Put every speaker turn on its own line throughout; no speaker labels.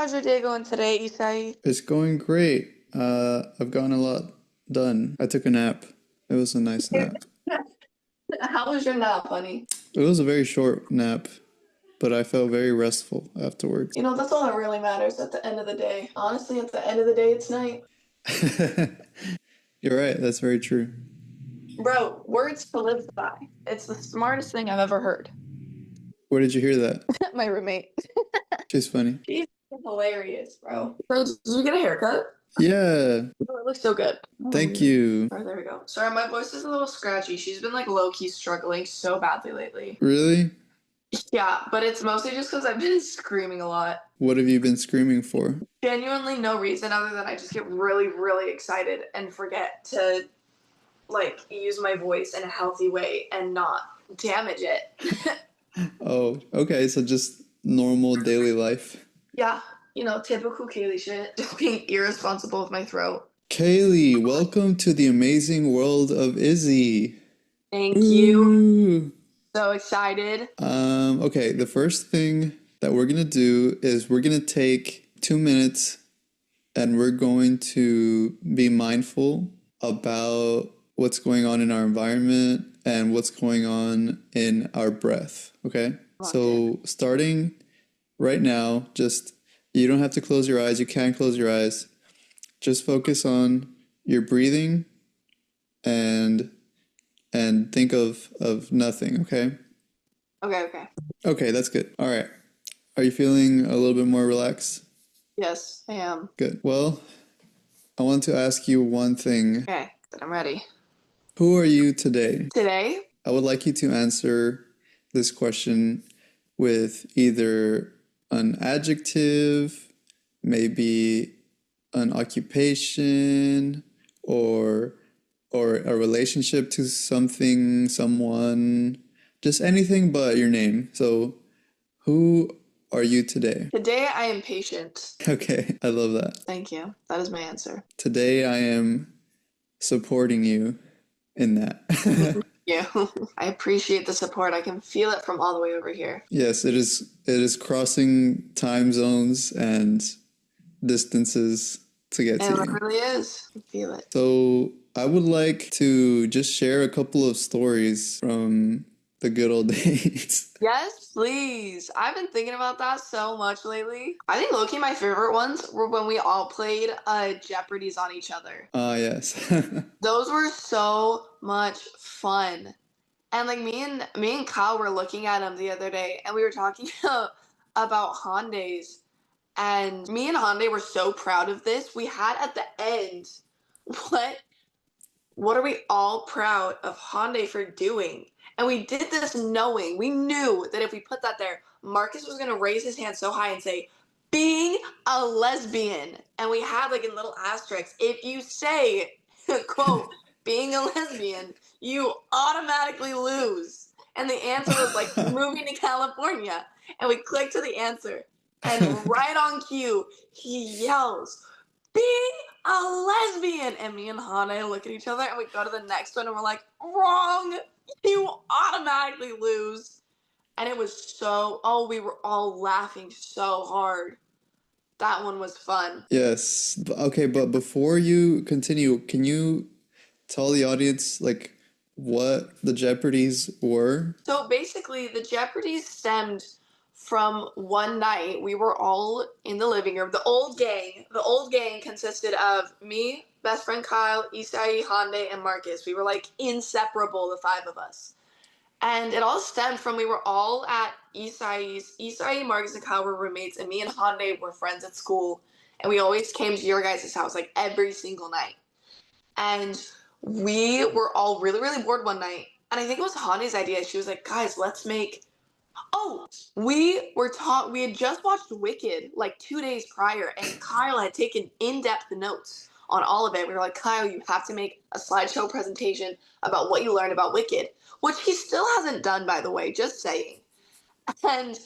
How's your day going today, Isai?
It's going great. I've gotten a lot done. I took a nap. It was a nice nap.
How was your nap, honey?
It was a very short nap, but I felt very restful afterwards.
You know, that's all that really matters at the end of the day. Honestly, at the end of the day, it's night.
You're right. That's very true.
Bro, words to live by. It's the smartest thing I've ever heard.
Where did you hear that?
My roommate.
She's funny.
She's hilarious, bro. Bro, did you get a haircut?
Yeah.
Oh, it looks so good.
Thank you.
Oh, there we go. Sorry, my voice is a little scratchy. She's been like low-key struggling so badly lately.
Really?
Yeah, but it's mostly just because I've been screaming a lot.
What have you been screaming for?
Genuinely no reason other than I just get really, really excited and forget to like use my voice in a healthy way and not damage it.
Oh, okay. So just normal daily life.
Yeah, you know, typical Kaylee shit. Just being irresponsible with my throat.
Kaylee, welcome to the amazing world of Izzy.
Thank you.
Ooh.
So excited.
Okay, the first thing that we're gonna do is we're gonna take 2 minutes and we're going to be mindful about what's going on in our environment and what's going on in our breath, okay? So starting right now, just, you don't have to close your eyes, you can close your eyes. Just focus on your breathing and think of nothing, okay?
Okay.
Okay, that's good. All right. Are you feeling a little bit more relaxed?
Yes, I am.
Good. Well, I want to ask you one thing.
Okay, then I'm ready.
Who are you today?
Today?
I would like you to answer this question with either an adjective, maybe an occupation, or a relationship to something, someone, just anything but your name. So, who are you today?
Today I am patient.
Okay, I love that.
Thank you. That is my answer.
Today I am supporting you in that.
Yeah. I appreciate the support. I can feel it from all the way over here.
Yes, it is crossing time zones and distances to get to
And it
you.
really is. I feel it.
So I would like to just share a couple of stories from the good old days.
Yes, please. I've been thinking about that so much lately. I think low-key my favorite ones were when we all played Jeopardies on each other.
Ah, yes.
Those were so much fun. And like me and Kyle were looking at them the other day and we were talking about Hyundais. And me and Hyundai were so proud of this. We had at the end, what are we all proud of Hyundai for doing? And we did this knowing, we knew that if we put that there, Marcus was going to raise his hand so high and say, being a lesbian. And we had like in little asterisks, if you say, quote, being a lesbian, you automatically lose. And the answer was like moving to California. And we clicked to the answer. And right on cue, he yells, being a lesbian. And me and Hana look at each other and we go to the next one and we're like, wrong. You automatically lose. And it was we were all laughing so hard. That one was fun.
Yes. Okay, but before you continue, can you tell the audience like what the Jeopardies were?
So basically the Jeopardies stemmed from one night. We were all in the living room. The old gang consisted of me, best friend Kyle, Isai, Hyundai, and Marcus. We were like inseparable, the five of us. And it all stemmed from we were all at Isai, Marcus, and Kyle were roommates, and me and Hyundai were friends at school. And we always came to your guys' house like every single night. And we were all really, really bored one night. And I think it was Hyundai's idea. She was like, guys, let's make... Oh, we had just watched Wicked like 2 days prior, and Kyle had taken in-depth notes on all of it. We were like, Kyle, you have to make a slideshow presentation about what you learned about Wicked, which he still hasn't done, by the way, just saying. And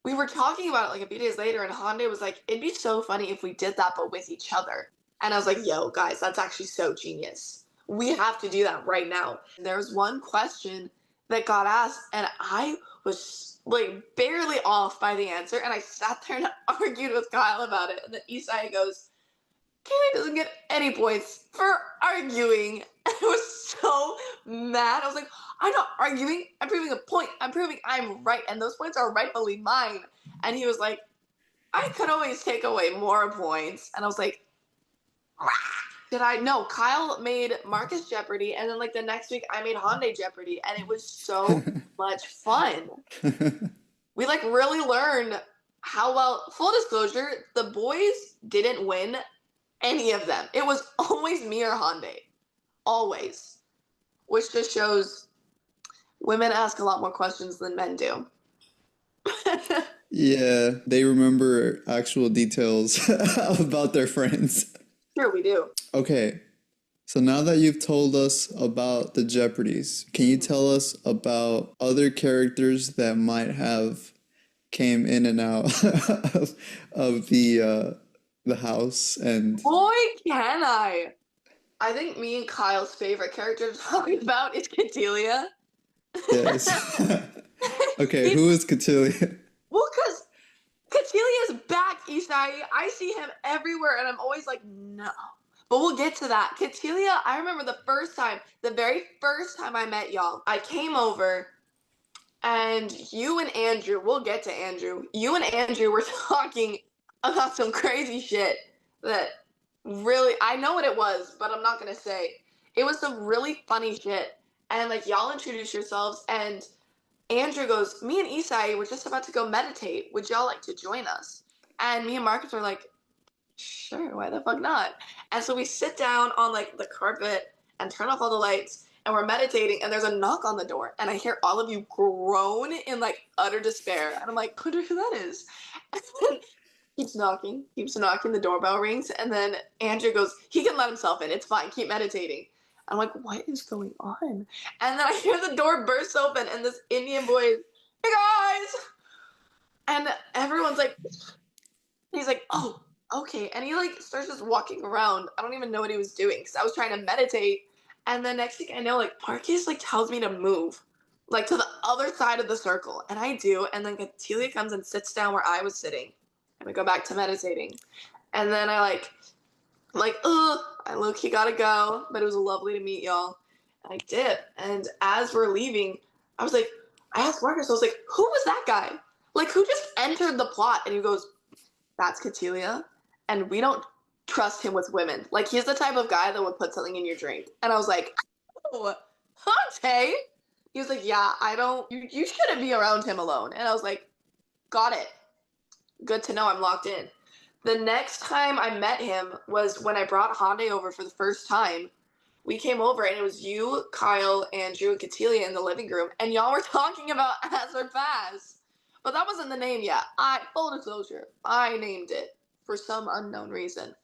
we were talking about it like a few days later, and Hyundai was like, it'd be so funny if we did that, but with each other. And I was like, yo, guys, that's actually so genius. We have to do that right now. There was one question that got asked, and I was like barely off by the answer, and I sat there and argued with Kyle about it. And then Isai goes, Kaylie doesn't get any points for arguing. And I was so mad. I was like, I'm not arguing. I'm proving a point. I'm proving I'm right. And those points are rightfully mine. And he was like, I could always take away more points. And I was like, did I? No, Kyle made Marcus Jeopardy. And then like the next week I made Hyundai Jeopardy. And it was so much fun. We like really learned how well, full disclosure, the boys didn't win any of them. It was always me or Hyundai. Always. Which just shows women ask a lot more questions than men do.
Yeah, they remember actual details about their friends.
Sure, we do.
Okay, so now that you've told us about the Jeopardies, can you tell us about other characters that might have came in and out of the house and
Boy, can I. I think me and Kyle's favorite character to talk about is Cordelia.
yes. Okay, who is Cotillia?
Well, because Cortelia's back, Isai. I see him everywhere, and I'm always like, no. But we'll get to that. Cordelia, I remember the very first time I met y'all, I came over, and you and Andrew, we'll get to Andrew, you and Andrew were talking about some crazy shit that really, I know what it was, but I'm not going to say. It was some really funny shit. And like, y'all introduce yourselves, and Andrew goes, me and Isai were just about to go meditate. Would y'all like to join us? And me and Marcus were like, sure, why the fuck not? And so we sit down on like the carpet and turn off all the lights, and we're meditating, and there's a knock on the door, and I hear all of you groan in like utter despair. And I'm like, wonder who that is. And keeps knocking, the doorbell rings, and then Andrew goes, he can let himself in, it's fine, keep meditating. I'm like, what is going on? And then I hear the door burst open, and this Indian boy is, hey guys! And everyone's like, he's like, oh, okay. And he like starts just walking around. I don't even know what he was doing because I was trying to meditate. And the next thing I know, like Marcus like tells me to move, like to the other side of the circle. And I do. And then Catilia comes and sits down where I was sitting. And we go back to meditating. And then I low-key gotta go, but it was lovely to meet y'all. And I dip. And as we're leaving, I asked Marcus, I was like, who was that guy? Like, who just entered the plot? And he goes, that's Catilia. And we don't trust him with women. Like, he's the type of guy that would put something in your drink. And I was like, oh, Hante? He was like, yeah, you shouldn't be around him alone. And I was like, got it. Good to know I'm locked in. The next time I met him was when I brought Hyundai over for the first time. We came over, and it was you, Kyle, Andrew, and Catilia in the living room, and y'all were talking about As or Pass. But that wasn't the name yet. Full disclosure, I named it for some unknown reason.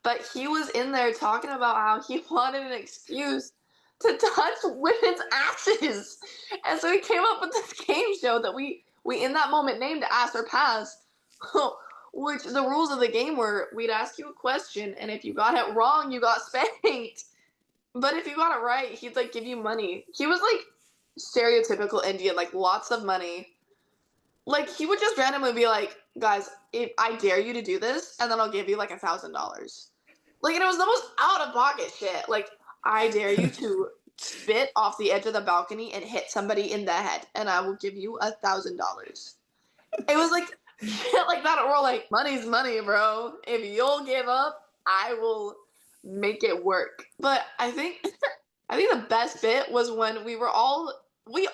But he was in there talking about how he wanted an excuse to touch women's asses. And so he came up with this game show that we in that moment named Ass or Pass. Which the rules of the game were, we'd ask you a question, and if you got it wrong, you got spanked. But if you got it right, he'd like give you money. He was like stereotypical Indian, like lots of money. Like he would just randomly be like, guys, if I dare you to do this, and then I'll give you like $1,000. Like, and it was the most out of pocket shit. Like, I dare you to spit off the edge of the balcony and hit somebody in the head, and I will give you $1,000. It was like shit like that. We're like, money's money, bro. If you'll give up, I will make it work. But I think the best bit was when we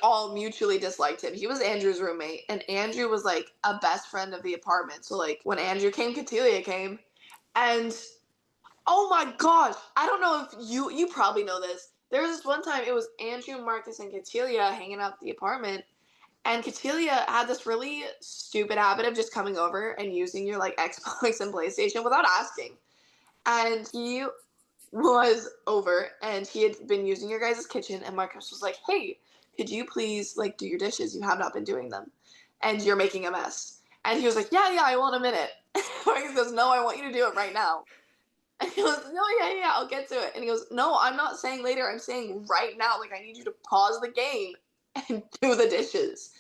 all mutually disliked him. He was Andrew's roommate, and Andrew was like a best friend of the apartment. So like when Andrew came, Catilia came, and oh my gosh, I don't know if you probably know this. There was this one time it was Andrew, Marcus, and Catilia hanging out at the apartment. And Catilia had this really stupid habit of just coming over and using your like Xbox and PlayStation without asking. And he was over, and he had been using your guys' kitchen, and Marcus was like, hey, could you please like do your dishes? You have not been doing them, and you're making a mess. And he was like, yeah, I will in a minute. Marcus goes, no, I want you to do it right now. And he goes, no, yeah, I'll get to it. And he goes, no, I'm not saying later, I'm saying right now. Like, I need you to pause the game and do the dishes.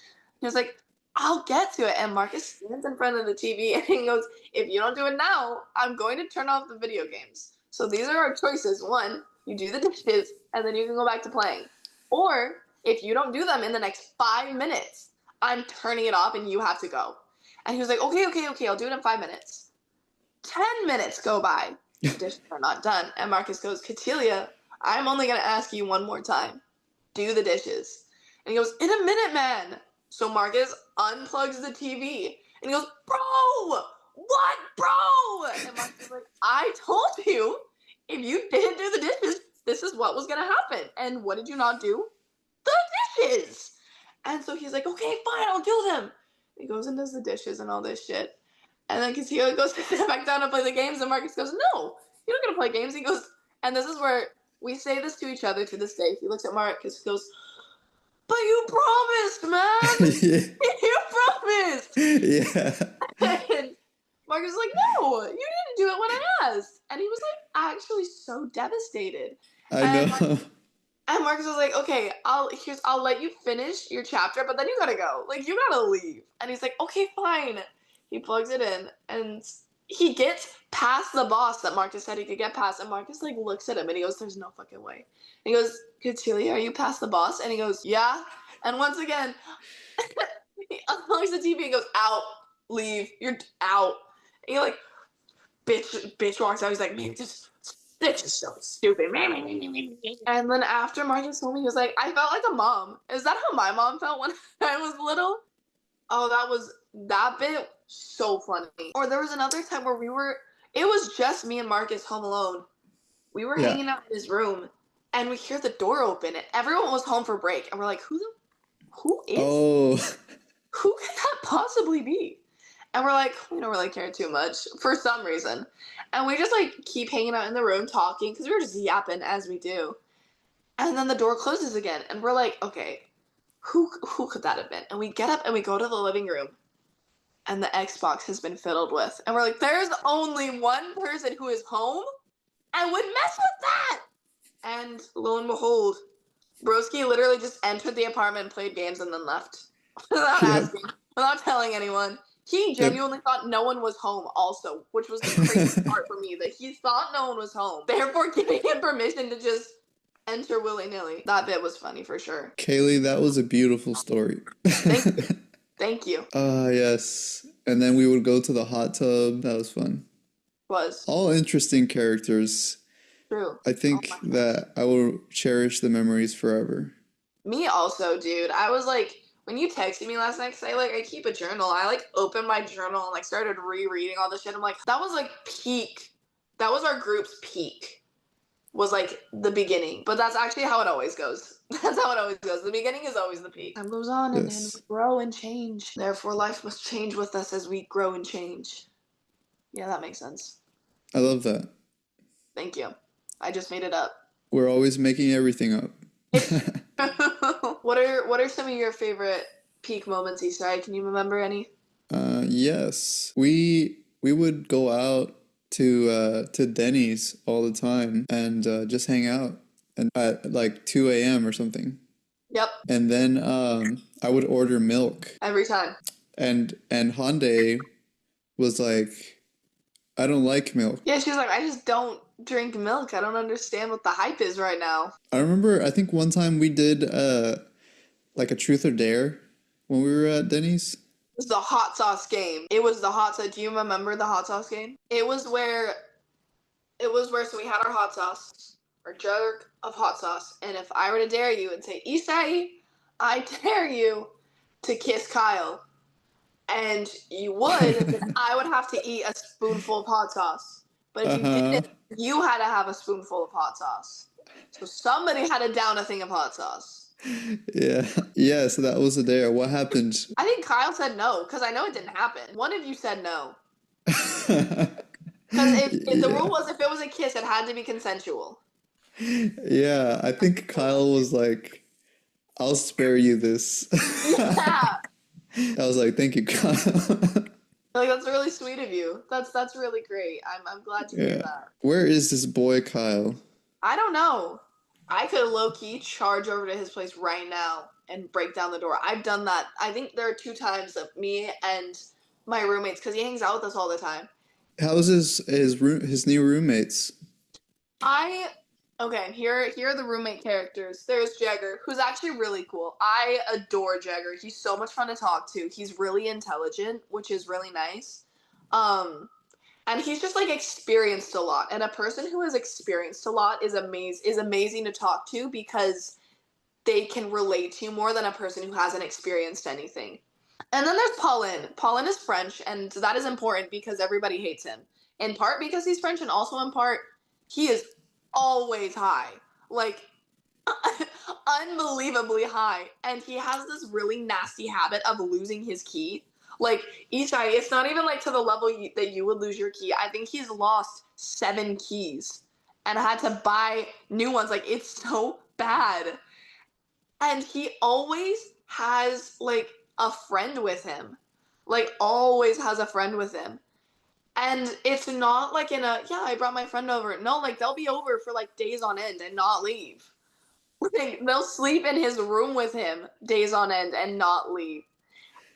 He was like, I'll get to it. And Marcus stands in front of the TV and he goes, if you don't do it now, I'm going to turn off the video games. So these are our choices. One, you do the dishes and then you can go back to playing. Or if you don't do them in the next 5 minutes, I'm turning it off and you have to go. And he was like, okay, I'll do it in 5 minutes. 10 minutes go by. The dishes are not done. And Marcus goes, Catilia, I'm only going to ask you one more time. Do the dishes. And he goes, in a minute, man. So Marcus unplugs the TV. And he goes, bro, what, bro? And Marcus is like, I told you, if you didn't do the dishes, this is what was going to happen. And what did you not do? The dishes. And so he's like, okay, fine, I'll do them. He goes and does the dishes and all this shit. And then Castillo goes to sit back down and play the games, and Marcus goes, no, you're not going to play games. He goes, and this is where we say this to each other to this day. He looks at Marcus and goes, but you promised, man. You promised.
Yeah.
And Marcus was like, no, you didn't do it when I asked. And he was like actually so devastated.
I know.
And Marcus was like, okay, I'll let you finish your chapter, but then you gotta go. Like, you gotta leave. And he's like, okay, fine. He plugs it in, and he gets past the boss that Marcus said he could get past. And Marcus, like, looks at him, and he goes, there's no fucking way. And he goes, Catilia, are you past the boss? And he goes, yeah. And once again, he unplugs the TV and goes, out, leave, you're out. And you're like, bitch walks out. He's like, man, this is so stupid. And then after Marcus told me, he was like, I felt like a mom. Is that how my mom felt when I was little? Oh, that bit so funny. Or there was another time where it was just me and Marcus home alone. We were hanging out in his room and we hear the door open and everyone was home for break. And we're like, who could that possibly be? And we're like, we don't really care too much for some reason. And we just like keep hanging out in the room talking because we were just yapping as we do. And then the door closes again. And we're like, okay, who could that have been? And we get up and we go to the living room. And the Xbox has been fiddled with. And we're like, there's only one person who is home and would mess with that. And lo and behold, Broski literally just entered the apartment and played games and then left. Without asking, without telling anyone. He genuinely thought no one was home also, which was the crazy part for me, that he thought no one was home, therefore giving him permission to just enter willy-nilly. That bit was funny for sure.
Kaylee, that was a beautiful story.
Thank you.
Yes. And then we would go to the hot tub. That was fun.
Was.
All interesting characters.
True.
I think that I will cherish the memories forever.
Me also, dude. I was like, when you texted me last night, because I keep a journal. I like opened my journal and like started rereading all this shit. I'm like, that was like peak. That was our group's peak. Was like the beginning. But that's actually how it always goes. That's how it always goes. The beginning is always the peak. Time goes on and we grow and change. Therefore, life must change with us as we grow and change. Yeah, that makes sense.
I love that.
Thank you. I just made it up.
We're always making everything up.
What are some of your favorite peak moments, Isai? Can you remember any?
Yes. We would go out to Denny's all the time and just hang out and at like 2 a.m. or something.
Yep.
And then I would order milk.
Every time.
And Hyundai was like, I don't like milk.
Yeah, she was like, I just don't drink milk. I don't understand what the hype is right now.
I think one time we did like a truth or dare when we were at Denny's.
It was the hot sauce game. It was the hot sauce. Do you remember the hot sauce game? It was where, so we had our hot sauce, our jug of hot sauce. And if I were to dare you and say, Isai, I dare you to kiss Kyle. And you would, then I would have to eat a spoonful of hot sauce. But if you didn't, you had to have a spoonful of hot sauce. So somebody had to down a thing of hot sauce.
Yeah, so that was the dare. What happened?
I think Kyle said no, because I know it didn't happen. One of you said no. Because if the rule was if it was a kiss, it had to be consensual.
Yeah, I think Kyle was like, I'll spare you this.
Yeah.
I was like, thank you, Kyle.
Like, that's really sweet of you. That's really great. I'm glad to hear that.
Where is this boy, Kyle?
I don't know. I could low-key charge over to his place right now. and break down the door. I've done that. I think there are 2 times of me and my roommates, because he hangs out with us all the time.
How's his new roommates?
Okay, here are the roommate characters. There's Jagger, who's actually really cool. I adore Jagger. He's so much fun to talk to. He's really intelligent, which is really nice. And he's just like experienced a lot. And a person who has experienced a lot is amazing to talk to, because they can relate to you more than a person who hasn't experienced anything. And then there's Paulin. Paulin is French, and that is important because everybody hates him. In part because he's French, and also in part, he is always high. Like, unbelievably high. And he has this really nasty habit of losing his key. Like, Ishai, it's not even like to the level that you would lose your key. I think he's lost 7 keys and had to buy new ones. Like, it's so bad. And he always has like a friend with him. Like, always has a friend with him. And it's not like in a, yeah, I brought my friend over. No, like, they'll be over for like days on end and not leave. Like, they'll sleep in his room with him days on end and not leave.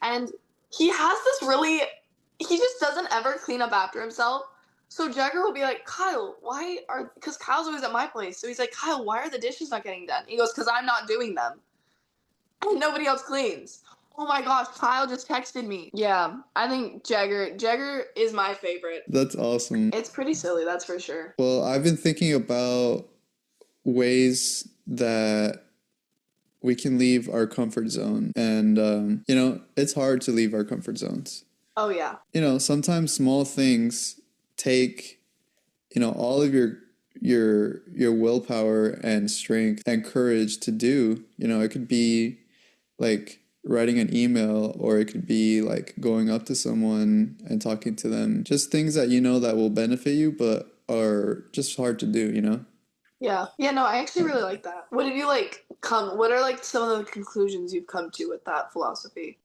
And he has this really, he just doesn't ever clean up after himself. So Jagger will be like, Kyle, because Kyle's always at my place. So he's like, Kyle, why are the dishes not getting done? He goes, because I'm not doing them. And nobody else cleans. Oh my gosh, Kyle just texted me. Yeah, I think Jagger is my favorite.
That's awesome.
It's pretty silly, that's for sure.
Well, I've been thinking about ways that we can leave our comfort zone. And, it's hard to leave our comfort zones.
Oh, yeah.
Sometimes small things take, all of your willpower and strength and courage to do. It could be like writing an email, or it could be like going up to someone and talking to them. Just things that that will benefit you, but are just hard to do,
Yeah. Yeah, no, I actually really like that. What are like some of the conclusions you've come to with that philosophy?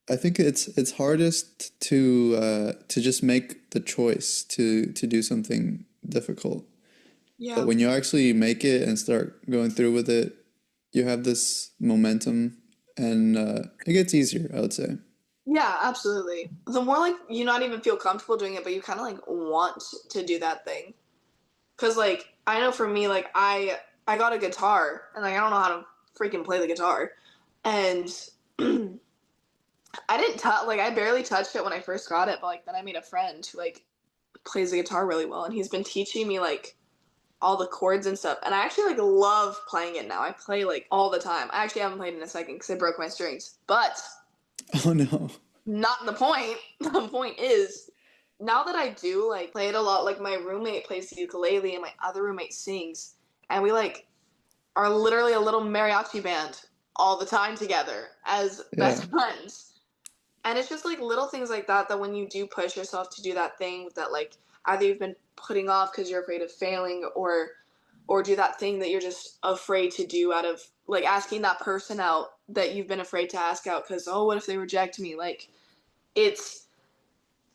I think it's hardest to just make the choice to do something difficult.
Yeah.
But when you actually make it and start going through with it, you have this momentum, and it gets easier, I would say.
Yeah, absolutely. The more like you not even feel comfortable doing it, but you kind of like want to do that thing. Cause like I know for me, like I got a guitar, and like I don't know how to freaking play the guitar, and I barely touched it when I first got it, but like then I made a friend who like plays the guitar really well, and he's been teaching me like all the chords and stuff, and I actually like love playing it now. I play like all the time. I actually haven't played in a second because I broke my strings, but
Oh no.
not the point. The point is, now that I do like play it a lot, like my roommate plays the ukulele and my other roommate sings, and we like are literally a little mariachi band all the time together as best friends. And it's just like little things like that when you do push yourself to do that thing that like either you've been putting off because you're afraid of failing, or do that thing that you're just afraid to do out of like asking that person out that you've been afraid to ask out because, oh, what if they reject me? Like,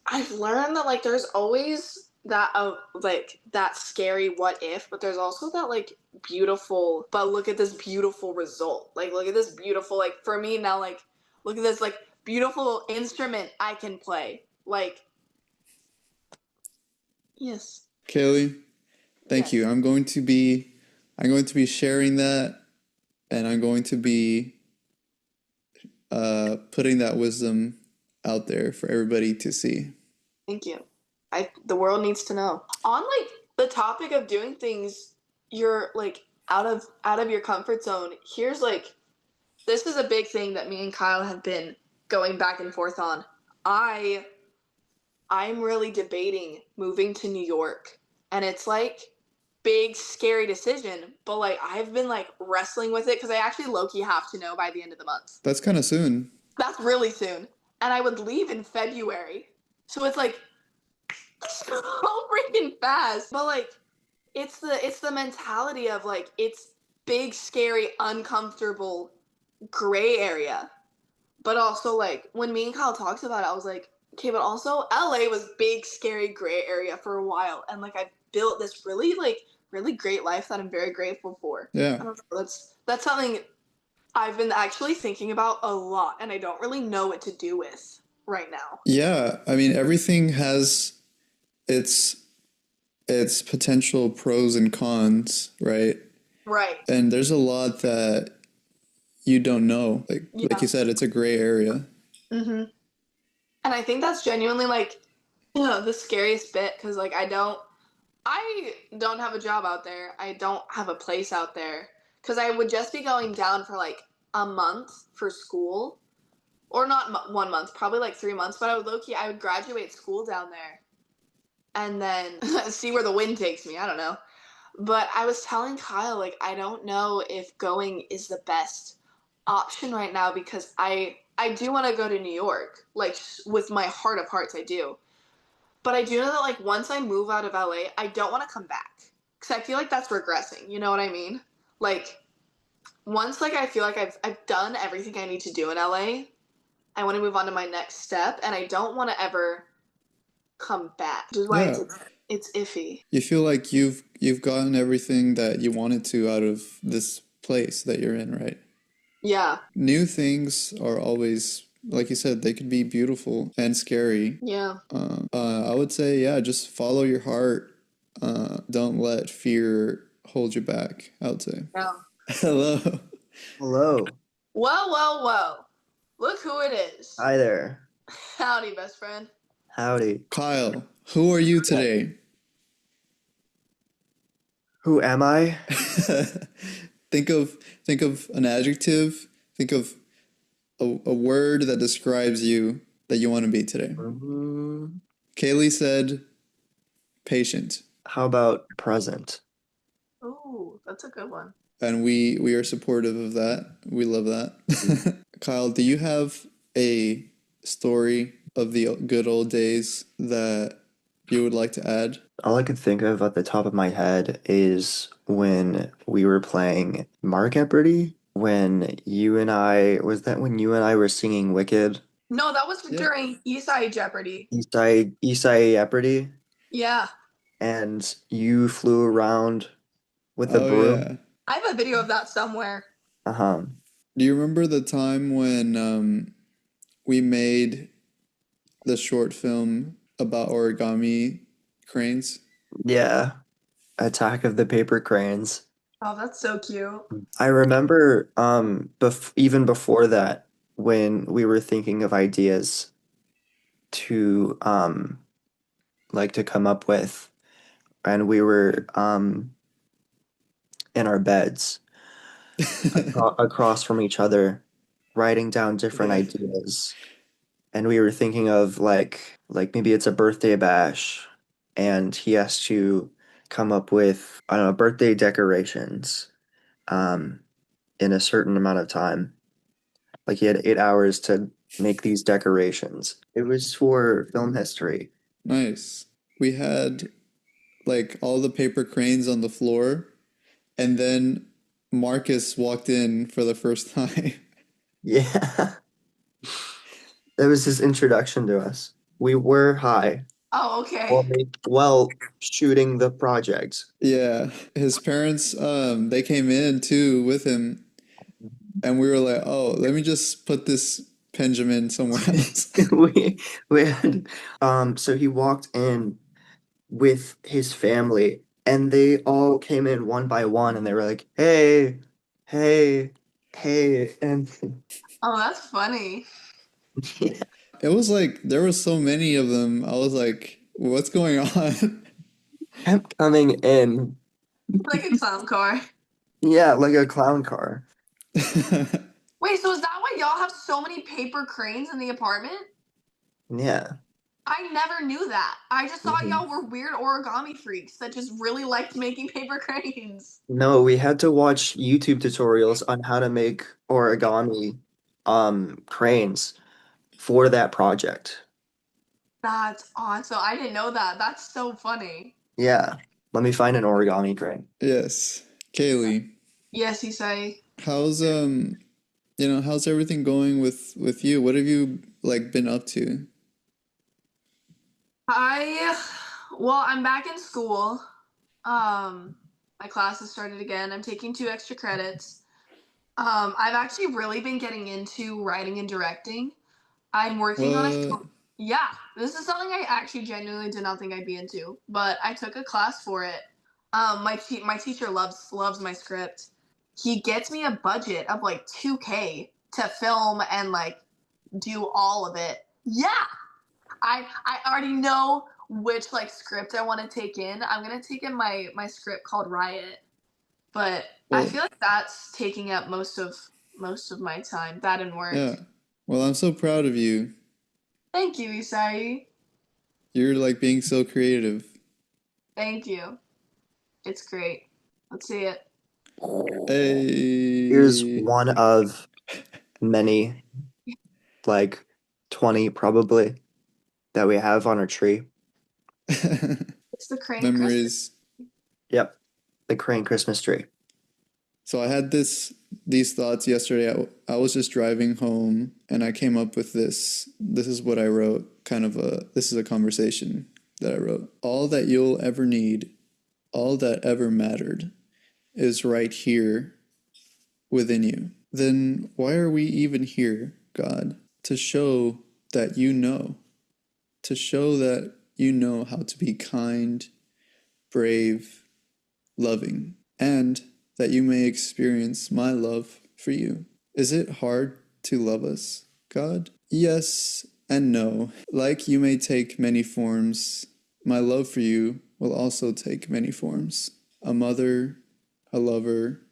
I've learned that like there's always that like that scary what if, but there's also that like beautiful, but look at this beautiful result. Like, look at this beautiful, like for me now, like look at this like beautiful instrument I can play. Like, yes.
Kaylie, thank you. I'm going to be sharing that, and I'm going to be putting that wisdom out there for everybody to see.
Thank you. The world needs to know. On like the topic of doing things you're like out of your comfort zone, here's like this is a big thing that me and Kyle have been going back and forth on. I'm really debating moving to New York, and it's like big scary decision, but like I've been like wrestling with it because I actually low-key have to know by the end of the month.
That's kind of soon.
That's really soon. And I would leave in February. So it's like so freaking fast. But like it's the mentality of like it's big, scary, uncomfortable gray area. But also like when me and Kyle talked about it, I was like, okay, but also LA was big, scary, gray area for a while. And like I built this really great life that I'm very grateful for.
Yeah.
I don't know, that's something I've been actually thinking about a lot, and I don't really know what to do with right now.
Yeah, I mean everything has its its potential pros and cons, right?
Right.
And there's a lot that you don't know. Like
Yeah.
you said, it's a gray area.
Mm-hmm. And I think that's genuinely like, the scariest bit because like I don't have a job out there. I don't have a place out there because I would just be going down for like a month for school, or not 1 month, probably like 3 months. But I would graduate school down there and then see where the wind takes me. I don't know. But I was telling Kyle like I don't know if going is the best option right now because I do want to go to New York. Like with my heart of hearts, I do. But I do know that like once I move out of LA, I don't want to come back because I feel like that's regressing. You know what I mean? Like once like I feel like I've done everything I need to do in LA, I want to move on to my next step, and I don't want to ever come back. Which is why
Yeah.
it's iffy.
You feel like you've gotten everything that you wanted to out of this place that you're in, right?
Yeah,
New things are always, like you said, they could be beautiful and scary.
yeah,
I would say, yeah, just follow your heart. Don't let fear hold you back, I would say.
yeah.
Hello.
Hello.
Whoa, whoa, whoa! Look who it is.
Hi there.
Howdy, best friend.
Howdy.
Kyle, who are you today?
Who am I?
think of think of an adjective. Think of a word that describes you that you want to be today. Kaylee said patient,
How about present?
Ooh, that's a good one.
and we are supportive of that. We love that. Kyle, do you have a story of the good old days that you would like to add?
All I could think of at the top of my head is when we were playing Mark Jeopardy. When you and I, was that when you and I were singing Wicked?
No, that was
Yeah.
during Isai Jeopardy.
Isai Jeopardy,
Yeah,
and you flew around with a
Oh
broom.
yeah.
I have a video of that somewhere.
Uh-huh.
Do you remember the time when we made the short film about origami cranes?
Yeah. Attack of the Paper Cranes.
Oh, that's so cute.
I remember even before that when we were thinking of ideas to like to come up with, and we were in our beds across from each other writing down different
Yeah.
ideas, and we were thinking of like maybe it's a birthday bash and he has to come up with, I don't know, birthday decorations um in a certain amount of time. Like he had 8 hours to make these decorations. It was for film history.
Nice. We had like all the paper cranes on the floor, and then Marcus walked in for the first time.
Yeah. That was his introduction to us. We were high
Oh, okay.
while shooting the project.
Yeah. His parents they came in too with him, and we were like, "Oh, let me just put this Benjamin somewhere else."
We had so he walked in with his family and they all came in one by one and they were like, "Hey, hey, hey." And
Oh, that's funny.
yeah,
It was like there were so many of them. I was like, "What's going on?"
kept coming in.
Like a clown car.
Yeah, like a clown car.
Wait, so is that why y'all have so many paper cranes in the apartment?
Yeah.
I never knew that. I just thought
Mhm.
y'all were weird origami freaks that just really liked making paper cranes.
No, we had to watch YouTube tutorials on how to make origami cranes for that project.
That's awesome. I didn't know that. That's so funny.
Yeah. Let me find an origami crane.
Yes. Kaylee,
Yes, you say.
how's how's everything going with you? What have you like been up to?
I'm back in school. My classes started again. I'm taking 2 extra credits. I've actually really been getting into writing and directing. I'm working on a
What?
yeah, this is something I actually genuinely did not think I'd be into, but I took a class for it. My teacher loves my script. He gets me a budget of like 2K to film and like do all of it. Yeah, I already know which like script I want to take in. I'm gonna take in my script called Riot, but I
Well,
feel like that's taking up most of my time. That and work.
yeah. Well, I'm so proud of you.
Thank you, Isai.
You're like being so creative.
Thank you. It's great. Let's see it.
Here's
Hey.
one of many, like 20 probably, that we have on our tree.
It's the crane Christmas.
Memories.
Yep, the crane Christmas tree.
So I had these thoughts yesterday. I was just driving home and I came up with this. This is what I wrote. This is a conversation that I wrote. All that you'll ever need, all that ever mattered, is right here within you. Then why are we even here, God? To show that you know, to show that you know how to be kind, brave, loving, and that you may experience my love for you. Is it hard to love us, God? Yes and no. Like you may take many forms, my love for you will also take many forms. A mother, a lover,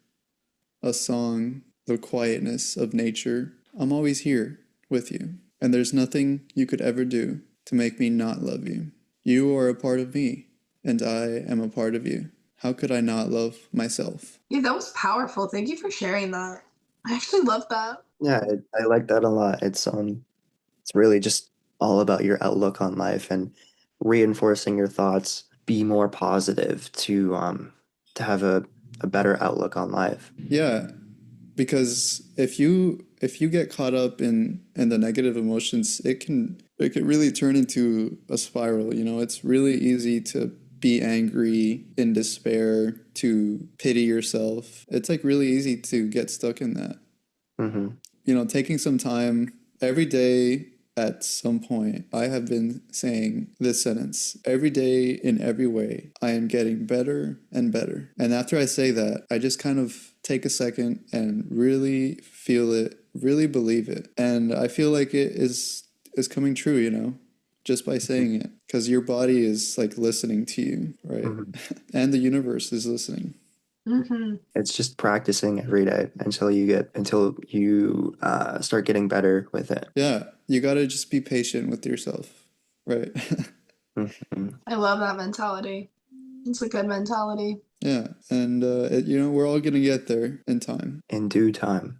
a song, the quietness of nature. I'm always here with you, and there's nothing you could ever do to make me not love you. You are a part of me, and I am a part of you. How could I not love myself?
Yeah, that was powerful. Thank you for sharing that. I actually love that.
Yeah, I like that a lot. It's really just all about your outlook on life and reinforcing your thoughts. Be more positive to have a better outlook on life.
Yeah, because if you get caught up in the negative emotions, it can really turn into a spiral. It's really easy to be angry, in despair, to pity yourself. It's like really easy to get stuck in that.
Hmm.
Taking some time every day. At some point, I have been saying this sentence every day in every way. I am getting better and better. And after I say that, I just kind of take a second and really feel it, really believe it. And I feel like it is coming true, just by saying it. Because your body is like listening to you, right?
Hmm.
And the universe is listening.
Mm-hmm.
It's just practicing every day until you start getting better with it.
Yeah, you gotta just be patient with yourself, right?
Hmm.
I love that mentality. It's a good mentality.
Yeah, and we're all gonna get there in time.
In due time.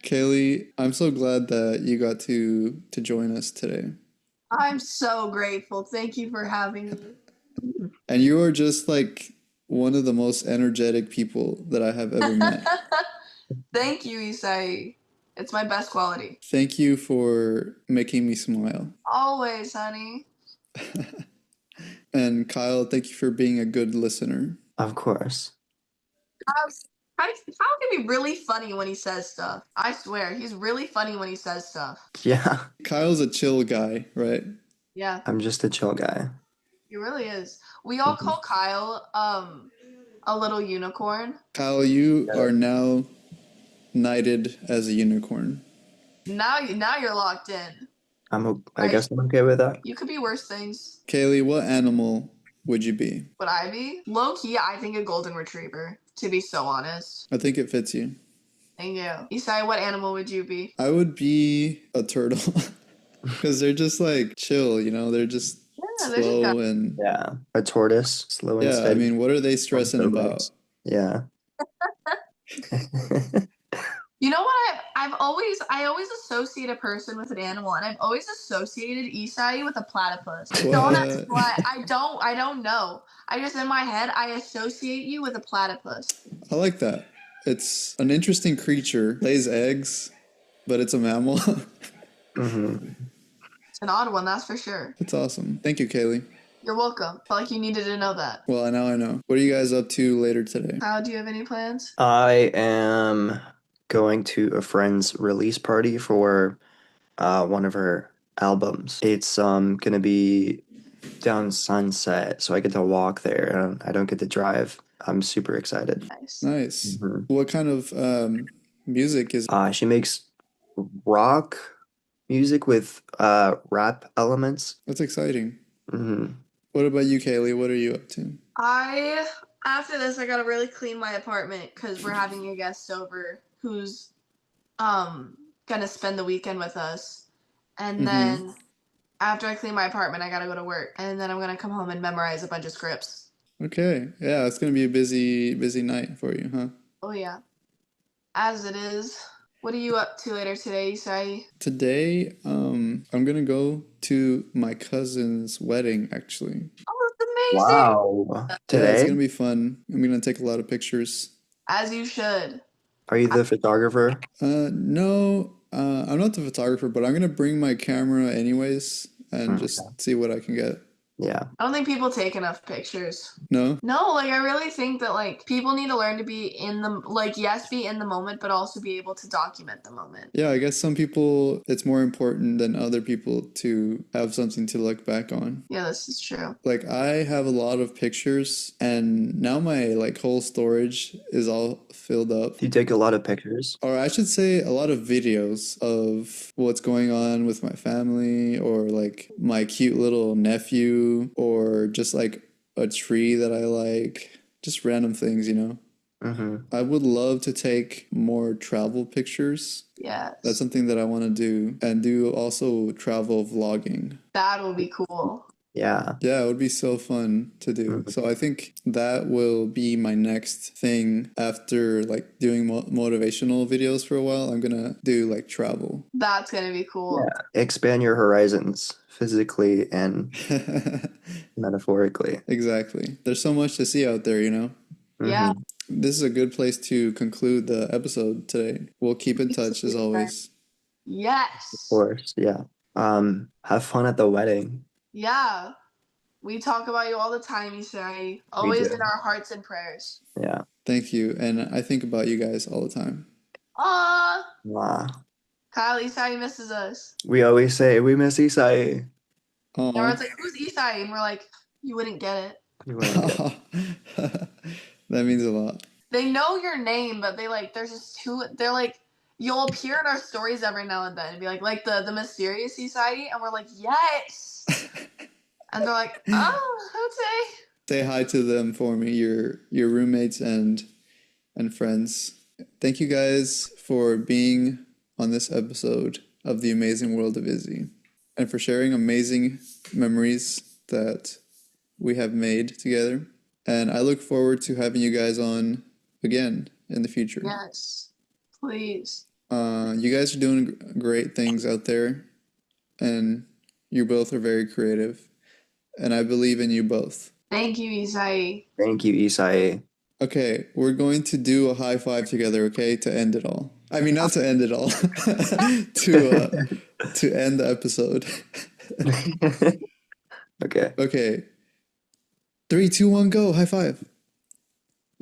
Kaylee, I'm so glad that you got to join us today.
I'm so grateful. Thank you for having me.
And you are just like one of the most energetic people that I have ever met.
Thank you, Isai. It's my best quality.
Thank you for making me smile.
Always, honey.
And Kyle, thank you for being a good listener.
Of course.
Kyle can be really funny when he says stuff. I swear, he's really funny when he says stuff.
Yeah,
Kyle's a chill guy, right?
Yeah,
I'm just a chill guy.
he really is. We all
Mhm.
call Kyle a little unicorn.
Kyle, you are now knighted as a unicorn.
Now you're locked in.
I
Right?
guess I'm okay with that.
You could be worse things.
Kaylee, what animal would you be?
Would I be? Low key, I think a golden retriever, to be so honest.
I think it fits you.
Thank you. Isai, what animal would you be?
I would be a turtle because they're just like chill, they're just
Yeah, there's just
slow and
Yeah, a tortoise, slow and
yeah, I
steady.
mean, what are they
On
stressing about?
turtles. Yeah.
You know what? I always associate a person with an animal, and I've always associated Isai with a platypus. Don't ask
What?
why. I don't know. I just in my head I associate you with a platypus.
I like that. It's an interesting creature, lays eggs, but it's a mammal.
Hmm.
It's an odd one, that's for sure.
It's awesome. Thank you, Kaylee.
You're welcome. Felt like you needed to know that.
Well, now I know. What are you guys up to later today?
Kyle, do you have any plans?
I am going to a friend's release party for one of her albums. It's gonna be down Sunset, so I get to walk there. I don't get to drive. I'm super excited.
Nice.
Nice.
Mhm.
What kind of music is
She makes rock music with rap elements.
That's exciting.
Hmm.
What about you, Kaylee? What are you up to?
After this, I gotta really clean my apartment because we're having a guest over who's gonna spend the weekend with us, and
Mm-hmm.
then after I clean my apartment, I gotta go to work, and then I'm gonna come home and memorize a bunch of scripts.
Okay. Yeah, it's gonna be a busy night for you, huh?
Oh yeah, as it is. What are you up to later today, Isai?
Today, I'm gonna go to my cousin's wedding, actually.
Oh, that's amazing!
Wow.
Yeah, it's
Today?
gonna be fun. I'm gonna take a lot of pictures.
As you should.
Are you the photographer?
No, I'm not the photographer, but I'm gonna bring my camera anyways and
Mm,
just see what I can get.
yeah.
I don't think people take enough pictures.
No?
No, like I really think that like people need to learn to be in the like yes, be in the moment, but also be able to document the moment.
Yeah, I guess some people, it's more important than other people to have something to look back on.
Yeah, this is true.
Like I have a lot of pictures and now my like whole storage is all filled up.
You take a lot of pictures.
Or I should say a lot of videos of what's going on with my family or like my cute little nephew or just like a tree that I like. Just random things, you know.
Hmm.
I would love to take more travel pictures.
Yes.
That's something that I want to do and do also travel vlogging.
That will be cool.
Yeah.
Yeah, it would be so fun to do.
Mhm.
So I think that will be my next thing after like doing motivational videos for a while. I'm gonna do like travel.
That's gonna be cool.
Yeah. Expand your horizons physically and metaphorically.
Exactly. There's so much to see out there, you know?
Yeah.
Mhm.
This is a good place to conclude the episode today. We'll keep in touch as always.
Yes.
Of course. Yeah. Have fun at the wedding.
Yeah. We talk about you all the time, Isai. Always
do.
in our hearts and prayers.
Yeah.
Thank you. And I think about you guys all the time.
Wow.
Kyle, Isai misses us.
We always say we miss Isai.
And everyone's
Aw.
like, who's Isai? And we're like, you wouldn't get it.
You wouldn't get-
That means a lot.
They know your name, but they like there's just two they're like you'll appear in our stories every now and then and be like the mysterious Isai, and we're like, yes. And they're like, oh, okay.
Say hi to them for me, your roommates and friends. Thank you guys for being on this episode of The Amazing World of Izzy and for sharing amazing memories that we have made together. And I look forward to having you guys on again in the future.
Yes. Please.
You guys are doing great things out there, and you both are very creative, and I believe in you both.
Thank you, Isai.
Thank you, Isai.
Okay, we're going to do a high five together, okay, to end it all. I mean, not to end it all, to end the episode.
Okay.
Okay, 3, 2, 1, go! High five.